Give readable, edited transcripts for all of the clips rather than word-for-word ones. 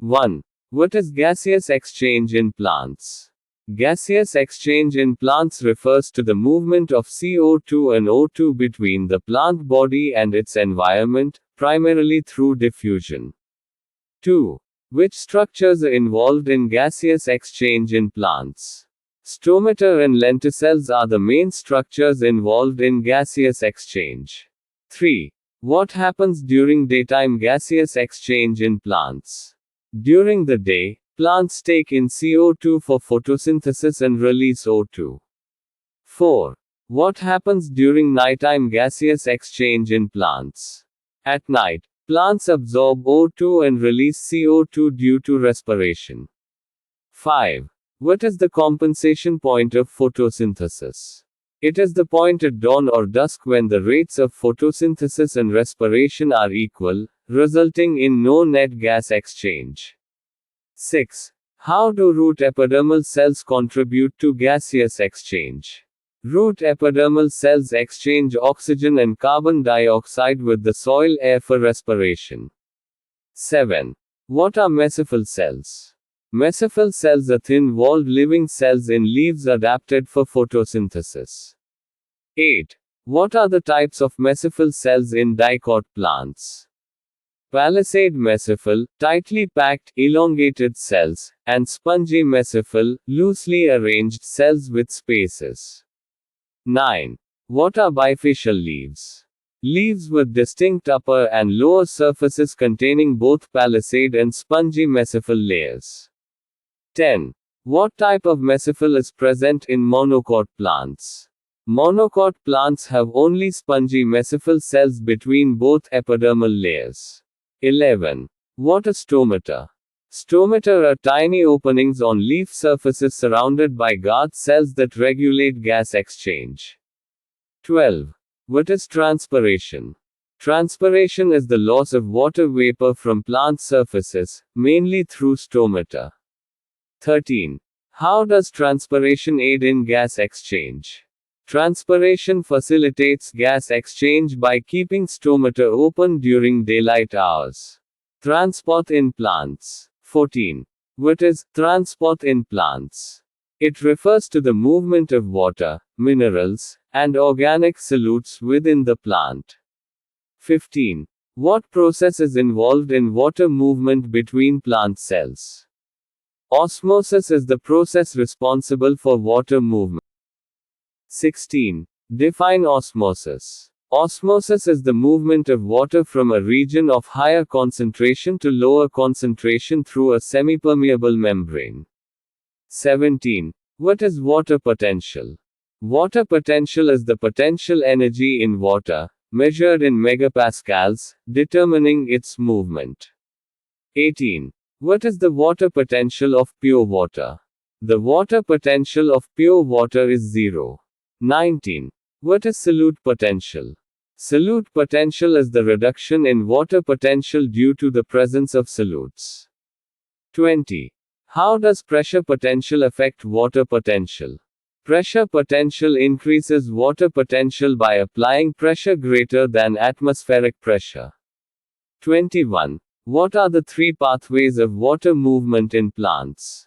1. What is gaseous exchange in plants? Gaseous exchange in plants refers to the movement of CO2 and O2 between the plant body and its environment, primarily through diffusion. 2. Which structures are involved in gaseous exchange in plants? Stomata and lenticels are the main structures involved in gaseous exchange. 3. What happens during daytime gaseous exchange in plants? During the day, plants take in CO2 for photosynthesis and release O2. 4. What happens during nighttime gaseous exchange in plants? At night, plants absorb O2 and release CO2 due to respiration. 5. What is the compensation point of photosynthesis? It is the point at dawn or dusk when the rates of photosynthesis and respiration are equal, resulting in no net gas exchange. 6. How do root epidermal cells contribute to gaseous exchange? Root epidermal cells exchange oxygen and carbon dioxide with the soil air for respiration. 7. What are mesophyll cells? Mesophyll cells are thin-walled living cells in leaves adapted for photosynthesis. 8. What are the types of mesophyll cells in dicot plants? Palisade mesophyll, tightly packed, elongated cells, and spongy mesophyll, loosely arranged cells with spaces. 9. What are bifacial leaves? Leaves with distinct upper and lower surfaces containing both palisade and spongy mesophyll layers. 10. What type of mesophyll is present in monocot plants? Monocot plants have only spongy mesophyll cells between both epidermal layers. 11. What are stomata? Stomata are tiny openings on leaf surfaces surrounded by guard cells that regulate gas exchange. 12. What is transpiration? Transpiration is the loss of water vapor from plant surfaces, mainly through stomata. 13. How does transpiration aid in gas exchange? Transpiration facilitates gas exchange by keeping stomata open during daylight hours. Transport in plants. 14. What is transport in plants? It refers to the movement of water, minerals, and organic solutes within the plant. 15. What process is involved in water movement between plant cells? Osmosis is the process responsible for water movement. 16. Define osmosis. Osmosis is the movement of water from a region of higher concentration to lower concentration through a semipermeable membrane. 17. What is water potential? Water potential is the potential energy in water, measured in megapascals, determining its movement. 18. What is the water potential of pure water? The water potential of pure water is 0. 19. What is solute potential? Solute potential is the reduction in water potential due to the presence of solutes. 20. How does pressure potential affect water potential? Pressure potential increases water potential by applying pressure greater than atmospheric pressure. 21. What are the three pathways of water movement in plants?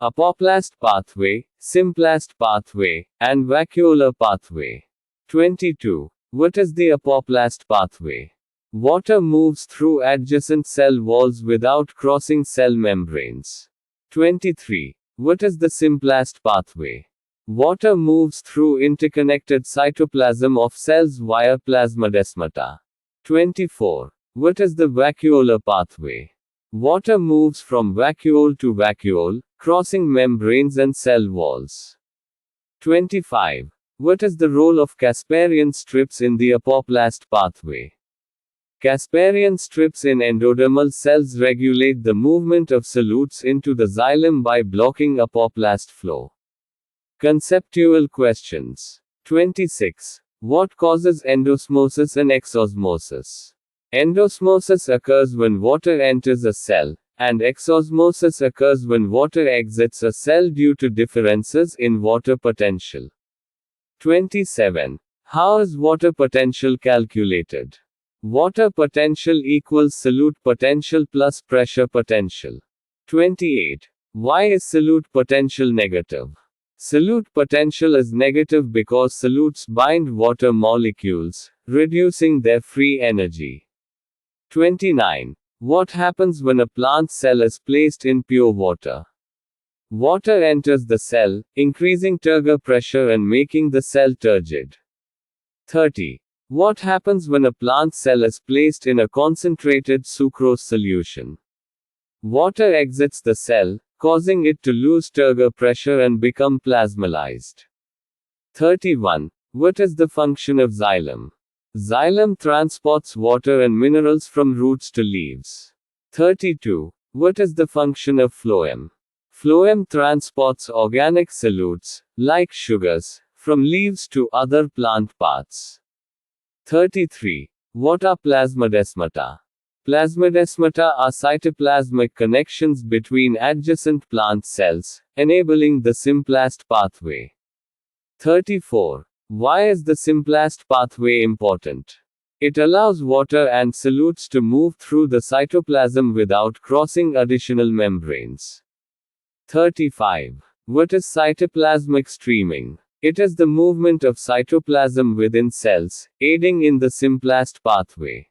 Apoplast pathway, symplast pathway, and vacuolar pathway. 22. What is the apoplast pathway? Water moves through adjacent cell walls without crossing cell membranes. 23. What is the symplast pathway? Water moves through interconnected cytoplasm of cells via plasmadesmata. 24. What is the vacuolar pathway? Water moves from vacuole to vacuole, crossing membranes and cell walls. 25. What is the role of Casparian strips in the apoplast pathway? Casparian strips in endodermal cells regulate the movement of solutes into the xylem by blocking apoplast flow. Conceptual questions. 26. What causes endosmosis and exosmosis? Endosmosis occurs when water enters a cell, and exosmosis occurs when water exits a cell due to differences in water potential. 27. How is water potential calculated? Water potential equals solute potential plus pressure potential. 28. Why is solute potential negative? Solute potential is negative because solutes bind water molecules, reducing their free energy. 29. What happens when a plant cell is placed in pure water? Water enters the cell, increasing turgor pressure and making the cell turgid. 30. What happens when a plant cell is placed in a concentrated sucrose solution? Water exits the cell, causing it to lose turgor pressure and become plasmolyzed. 31. What is the function of xylem? Xylem transports water and minerals from roots to leaves. 32. What is the function of phloem? Phloem transports organic solutes, like sugars, from leaves to other plant parts. 33. What are plasmodesmata? Plasmodesmata are cytoplasmic connections between adjacent plant cells, enabling the symplast pathway. 34. Why is the symplast pathway important? It allows water and solutes to move through the cytoplasm without crossing additional membranes. 35. What is cytoplasmic streaming? It is the movement of cytoplasm within cells, aiding in the symplast pathway.